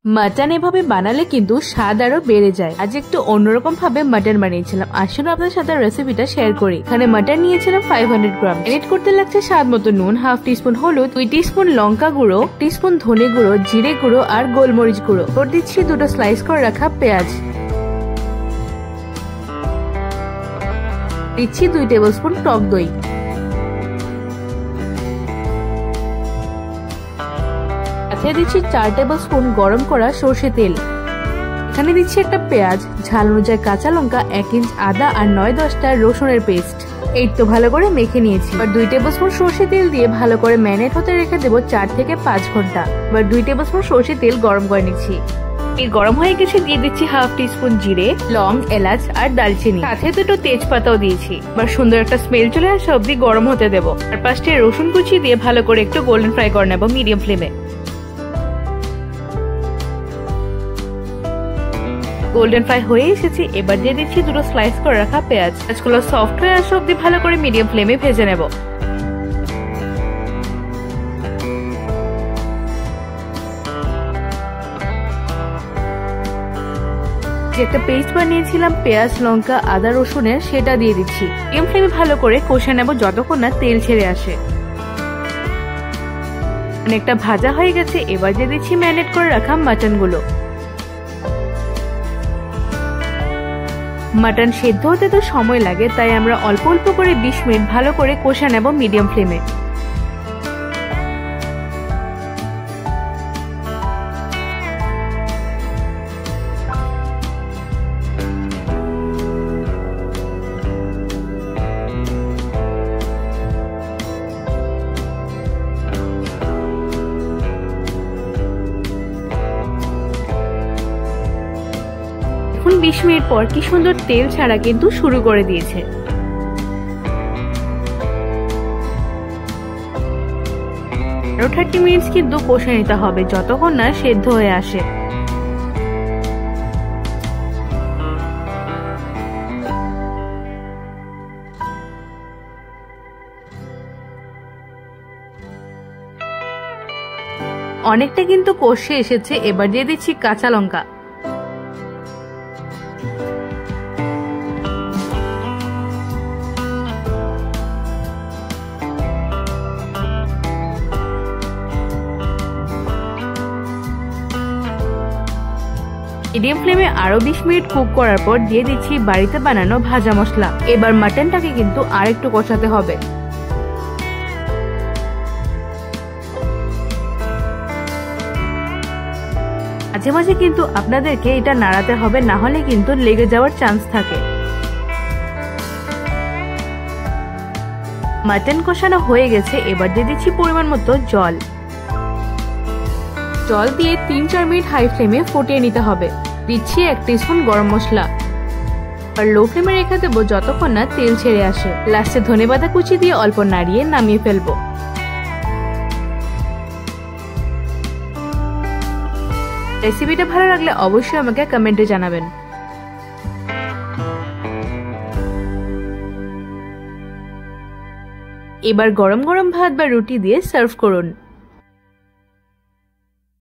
Mutton এভাবে বানালে কিন্তু স্বাদ আরো বেড়ে যায়। আজ একটু অন্যরকম ভাবে মাটন বানিয়েছিলাম, আসলে আপনাদের সাথে রেসিপিটা শেয়ার করি। এখানে মাটন নিয়েছিলাম 500 গ্রাম। এড করতে লাগছে স্বাদ মতো নুন, হাফ টিস্পুন হলুদ, 2 টিস্পুন লঙ্কা গুঁড়ো, 1 টিস্পুন ধনে গুঁড়ো, জিরে গুঁড়ো আর গোলমরিচ গুঁড়ো। করে দিচ্ছি 2টো স্লাইস করে রাখা পেঁয়াজ, দিচ্ছি 2 টেবিলস্পুন টক দই, দিচ্ছি 4 টেবিলস্পুন গরম করা সরষে তেল। এখানে দিচ্ছি একটা পেঁয়াজ, ঝাল অনুযায়ী কাঁচা লঙ্কা, 1 ইঞ্চ আদা আর 9-10টা রসুনের পেস্ট। এই তো ভালো করে মেখে নিয়েছি। আর 2 টেবিলস্পুন সরষে তেল দিয়ে ভালো করে ম্যারিনেট হতে রেখে দেবো 4 থেকে 5 ঘন্টা। এবার 2 টেবিলস্পুন সরষে তেল গরম করে নিচ্ছি। এই গরম হয়ে গেছে, দিয়ে দিচ্ছি হাফ টিস্পুন জিরে, লং, এলাচ আর দালচিনি, সাথে 2টো তেজপাতাও দিয়েছি। এবার সুন্দর একটা স্মেল চলে আসা অব্দি গরম হতে দেবো। আর 5টে রসুন কুচি দিয়ে ভালো করে একটু গোল্ডেন ফ্রাই করে নেবো মিডিয়াম ফ্লেমে। গোল্ডেন ফ্রাই হয়ে এসেছে, এবার দিয়ে দিচ্ছি 2টো স্লাইস করে রাখা পেঁয়াজ। পেঁয়াজগুলো সফট হয়ে আসা অব্দি ভালো করে মিডিয়াম ফ্লেমে ভেজে নেব। যে একটা পেস্ট বানিয়েছিলাম পেঁয়াজ, লঙ্কা, আদা, রসুনের, সেটা দিয়ে দিচ্ছি। মিডিয়াম ফ্লেমে ভালো করে কষে নেব যতক্ষণ না তেল ছেড়ে আসে। অনেকটা ভাজা হয়ে গেছে, এবার দিয়ে দিচ্ছি ম্যারিনেট করে রাখা মাটন গুলো। মাটন সেদ্ধ হতে তো সময় লাগে, তাই আমরা অল্প অল্প করে 20 মিনিট ভালো করে কষে নেব মিডিয়াম ফ্লেমে। এখন 20 মিনিট পর কি সুন্দর তেল ছাড়া কিন্তু শুরু করে দিয়েছে। আরো 30 মিনিট কিন্তু কষে নিতে হবে যতক্ষণ না সেদ্ধ হয়ে আসে। অনেকটা কিন্তু কষে এসেছে, এবার দিয়ে দিচ্ছি কাঁচা লঙ্কা, মিডিয়াম ফ্লেমে আরো 20 মিনিট কুক করার পর দিয়ে দিচ্ছি বাড়িতে বানানো ভাজা মশলা। এবার মাটনটাকে কিন্তু আরেকটু কষাতে হবে। মাঝে মাঝে কিন্তু আপনাদেরকে এটা নাড়াতে হবে, না হলে কিন্তু লেগে যাওয়ার চান্স থাকে। মাটন কষানো হয়ে গেছে, এবার দিয়ে দিচ্ছি পরিমাণ মতো জল। জল দিয়ে 3-4 মিনিট হাই ফ্লেমে ফুটিয়ে নিতে হবে। দিচ্ছি 1 টিস্পুন গরম মশলা, আর লো ফ্লেমে রেখে দেবো যতক্ষণ না তেল ছেড়ে আসে। লাস্টে ধনেপাতা কুচি দিয়ে অল্প নাড়িয়ে নামিয়ে ফেলবো। রেসিপিটা ভালো লাগলে অবশ্যই আমাকে কমেন্টে জানাবেন। এবার গরম গরম ভাত বা রুটি দিয়ে সার্ভ করুন।